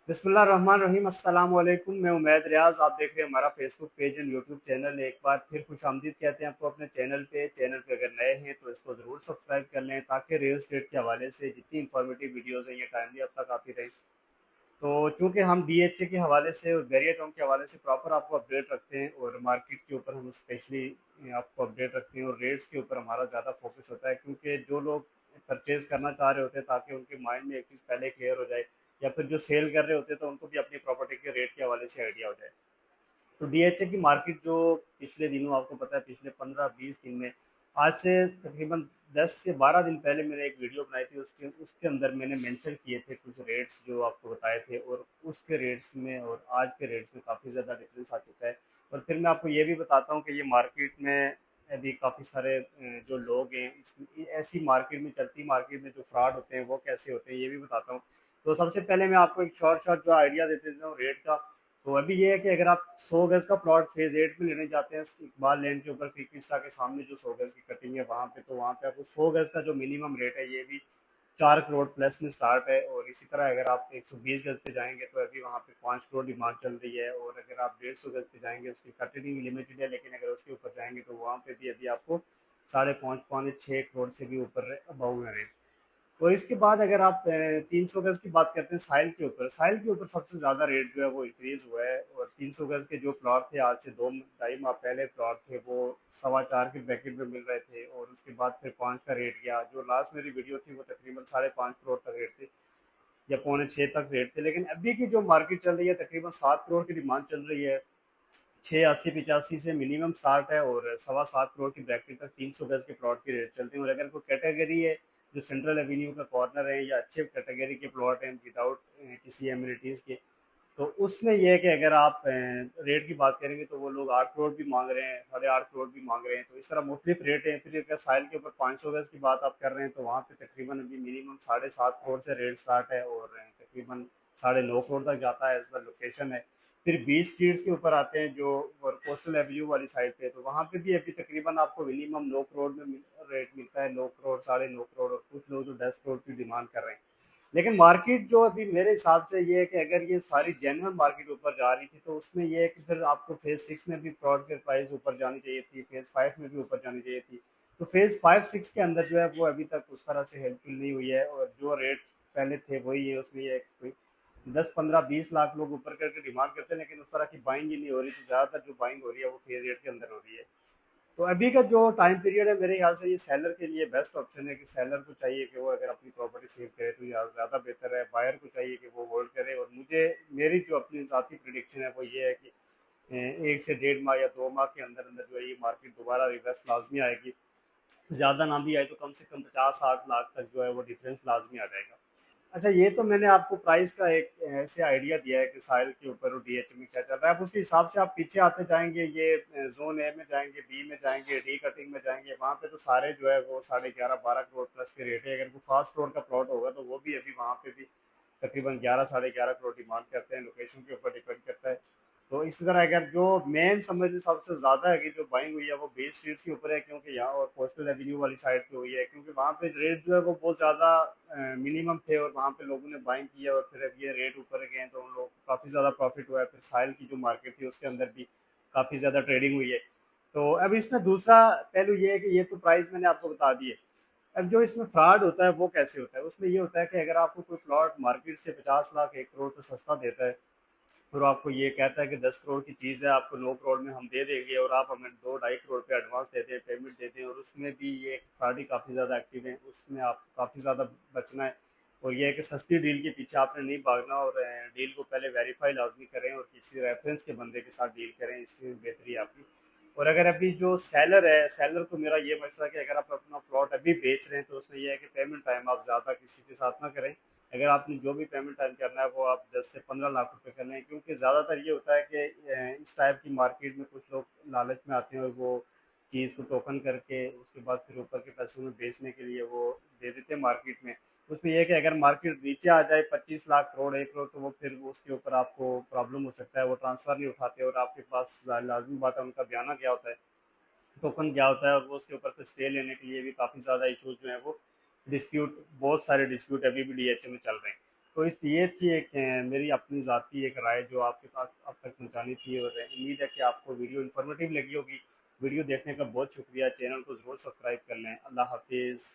बिस्मिल्लाहिर्रहमानिर्रहीम। अस्सलाम वालेकुम। मैं उमैद रियाज, आप देख रहे हैं हमारा Facebook page and YouTube channel. एक बार फिर खुशामदीद कहते हैं आपको अपने चैनल पे अगर नए हैं तो इसको ज़रूर सब्सक्राइब कर लें ताकि रियल स्टेट के हवाले से जितनी इंफॉर्मेटिव वीडियोज़ हैं ये टाइमली अब तक आती रहें। तो चूँकि हम डीएचए के हवाले से और वेरिएटोम के हवाले से प्रॉपर आपको अपडेट रखते हैं और मार्केट के ऊपर हम स्पेशली आपको अपडेट रखते हैं और रेट्स के ऊपर हमारा ज़्यादा फोकस होता है, क्योंकि जो लोग परचेज़ करना चाह रहे होते हैं ताकि उनके माइंड में एक चीज़ पहले क्लियर हो जाए, या फिर जो सेल कर रहे होते हैं तो उनको भी अपनी प्रॉपर्टी के रेट के हवाले से आइडिया हो जाए। तो डीएचए की मार्केट जो पिछले दिनों आपको पता है, पिछले 15-20 दिन में, आज से तकरीबन 10 से 12 दिन पहले मैंने एक वीडियो बनाई थी, उसके उसके अंदर मैंने मेंशन किए थे कुछ रेट्स जो आपको बताए थे, और उसके रेट्स में और आज के रेट्स में काफ़ी ज़्यादा डिफरेंस आ चुका है। और फिर मैं आपको ये भी बताता हूँ कि ये मार्केट में अभी काफ़ी सारे जो लोग हैं ऐसी मार्केट में, चलती मार्केट में जो फ्रॉड होते हैं वो कैसे होते हैं ये भी बताता हूँ। तो सबसे पहले मैं आपको एक शॉर्ट शॉर्ट जो आइडिया देते हूँ रेट का। तो अभी ये है कि अगर आप 100 गज का प्लॉट फेज 8 में लेने जाते हैं इकबाल लैंड के ऊपर, क्रिकेट स्टार के सामने जो 100 गज की कटिंग है वहाँ पे, तो वहाँ पे आपको 100 गज का जो मिनिमम रेट है ये भी 4 करोड़ प्लस में स्टार्ट है। और इसी तरह अगर आप 120 गज पे जाएंगे तो अभी वहाँ पे 5 करोड़ डिमांड चल रही है। और अगर आप 150 गज पे जाएंगे, उसकी कटिंग लिमिटेड है, लेकिन अगर उसके ऊपर जाएंगे तो वहाँ पे भी अभी आपको 5.5 पौने 6 करोड़ से भी ऊपर अबाउ है रेट। और इसके बाद अगर आप 300 गज की बात करते हैं साहिल के ऊपर सबसे ज़्यादा रेट जो है वो इंक्रीज़ हुआ है। और 300 गज के जो प्लॉट थे आज से 2 ढाई माह पहले प्लॉट थे वो 4.25 के ब्रैकेट में मिल रहे थे, और उसके बाद फिर 5 का रेट गया। जो लास्ट मेरी वीडियो थी वो तकरीबन 5.5 करोड़ तक रेट थे या पौने 6 तक रेट थे। लेकिन अभी की जो मार्केट चल रही है तकरीबन 7 करोड़ की डिमांड चल रही है। 680-85 से मिनिमम स्टार्ट है और 7.25 करोड़ की ब्रैकेट तक 300 गज के प्लॉट की रेट चलते हैं। और अगर कोई कैटेगरी है जो सेंट्रल एवेन्यू का कॉर्नर है या अच्छे कैटेगरी के प्लॉट हैं विदाउट किसी एमिनिटीज़ के, तो उसमें यह है कि अगर आप रेट की बात करेंगे तो वो लोग 8 करोड़ भी मांग रहे हैं, 8.5 करोड़ भी मांग रहे हैं। तो इस तरह मुख्तलिफ रेट हैं। फिर अगर साइल के ऊपर 500 गज की बात आप कर रहे हैं तो वहाँ पे तकरीबन अभी मिनिमम 7.5 करोड़ से रेट स्टार्ट है और तकरीबन 9.5 करोड़ तक जाता है, एज पर लोकेशन है। फिर 20 स्ट्रीट्स के ऊपर आते हैं जो और कोस्टल एवेन्यू वाली साइड पे, तो वहाँ पे भी अभी तकरीबन आपको मिनिमम 9 करोड़ में रेट मिलता है, 9 करोड़, 9.5 करोड़, और कुछ लोग तो 10 करोड़ की डिमांड कर रहे हैं। लेकिन मार्केट जो अभी मेरे हिसाब से ये है कि अगर ये सारी जेन्युइन मार्केट ऊपर जा रही थी तो उसमें ये है कि फिर आपको फेज 6 में भी प्लॉट के प्राइस ऊपर जानी चाहिए थी, फेज 5 में भी ऊपर जानी चाहिए थी। तो फेज 5-6 के अंदर जो है वो अभी तक उस तरह से हेल्पफुल नहीं हुई है, और जो रेट पहले थे वही है। उसमें ये कोई 10-15-20 लाख लोग ऊपर करके डिमांड करते हैं, लेकिन उस तरह की बाइंग ही नहीं हो रही। तो ज़्यादातर जो बाइंग हो रही है वो फेज 8 के अंदर हो रही है। तो अभी का जो टाइम पीरियड है मेरे ख्याल से ये सेलर के लिए बेस्ट ऑप्शन है कि सेलर को चाहिए कि वो अगर अपनी प्रॉपर्टी सेल करे तो ज़्यादा बेहतर है। बायर को चाहिए कि वो होल्ड करे। और मुझे मेरी जो अपनी ज़ाती प्रिडिक्शन है वो ये है कि 1 से 1.5 माह या 2 माह के अंदर अंदर जो है ये मार्केट दोबारा रिवर्स लाजमी आएगी। ज़्यादा ना भी आए तो कम से कम 50-60 लाख तक जो है वो डिफरेंस लाजमी आ जाएगा। अच्छा, ये तो मैंने आपको प्राइस का एक ऐसे आइडिया दिया है कि साहिल के ऊपर और डीएच में क्या चल रहा है। आप उसके हिसाब से आप पीछे आते जाएंगे, ये जोन ए में जाएंगे, बी में जाएंगे, डी कटिंग में जाएंगे, वहाँ पे तो सारे जो है वो 11.5-12 करोड़ प्लस के रेट है। अगर वो 5 करोड़ का प्लॉट होगा तो वो भी अभी वहाँ पे भी तकरीबन 11-11.5 करोड़ डिमांड करते हैं। लोकेशन के ऊपर डिपेंड करता है। तो इसी तरह अगर जो मेन समझ लीजिए सबसे ज़्यादा है कि जो बाइंग हुई है वो बेस स्ट्रीट्स के ऊपर है, क्योंकि यहाँ और कोस्टल एवेन्यू वाली साइड पे हुई है, क्योंकि वहाँ पे रेट जो है वो बहुत ज़्यादा मिनिमम थे और वहाँ पे लोगों ने बाइंग किया और फिर अब ये रेट ऊपर गए तो उन लोगों को काफ़ी ज़्यादा प्रॉफिट हुआ है। फिर साहिल की जो मार्केट थी उसके अंदर भी काफ़ी ज़्यादा ट्रेडिंग हुई है। तो अब इसमें दूसरा पहलू ये है कि ये तो प्राइस मैंने आपको बता दिए। अब जो इसमें फ्रॉड होता है वो कैसे होता है, उसमें ये होता है कि अगर आपको कोई प्लॉट मार्केट से 50 लाख 1 करोड़ तो सस्ता देता है और आपको ये कहता है कि 10 करोड़ की चीज़ है, आपको 9 करोड़ में हम दे देंगे, और आप हमें 2-2.5 करोड़ पे एडवांस देते हैं, पेमेंट देते हैं, और उसमें भी ये फ्रॉडी काफ़ी ज़्यादा एक्टिव है, उसमें आप काफ़ी ज़्यादा बचना है। और ये है कि सस्ती डील के पीछे आपने नहीं भागना, और डील को पहले वेरीफाई लाजमी करें और किसी रेफरेंस के बंदे के साथ डील करें, इसमें बेहतरी है आपकी। और अगर अभी जो सेलर है, सेलर को मेरा ये मशवरा है कि अगर आप अपना प्लॉट अभी बेच रहे हैं तो उसमें यह है कि पेमेंट टाइम आप ज़्यादा किसी के साथ ना करें। अगर आपने जो भी पेमेंट टाइम करना है वो आप 10 से 15 लाख रुपए करना है, क्योंकि ज़्यादातर ये होता है कि इस टाइप की मार्केट में कुछ लोग लालच में आते हैं और वो चीज़ को टोकन करके उसके बाद फिर ऊपर के पैसों में बेचने के लिए वो दे देते हैं मार्केट में। उसमें यह है कि अगर मार्केट नीचे आ जाए 25 लाख करोड़ 1 करोड़ तो वो फिर उसके ऊपर आपको प्रॉब्लम हो सकता है, वो ट्रांसफ़र नहीं उठाते और आपके पास लाजमी बात है उनका बयाना क्या होता है, टोकन क्या होता है, और वो उसके ऊपर फिर स्टे लेने के लिए भी काफ़ी ज़्यादा इशूज़ जो हैं वो डिस्प्यूट, बहुत सारे डिस्प्यूट अभी भी डीएचए में चल रहे हैं। तो इस ये थी एक मेरी अपनी ज़ाती एक राय जो आपके पास अब तक पहुँचानी थी, और उम्मीद है कि आपको वीडियो इन्फॉर्मेटिव लगी होगी। वीडियो देखने का बहुत शुक्रिया, चैनल को ज़रूर सब्सक्राइब कर लें। अल्लाह हाफिज़।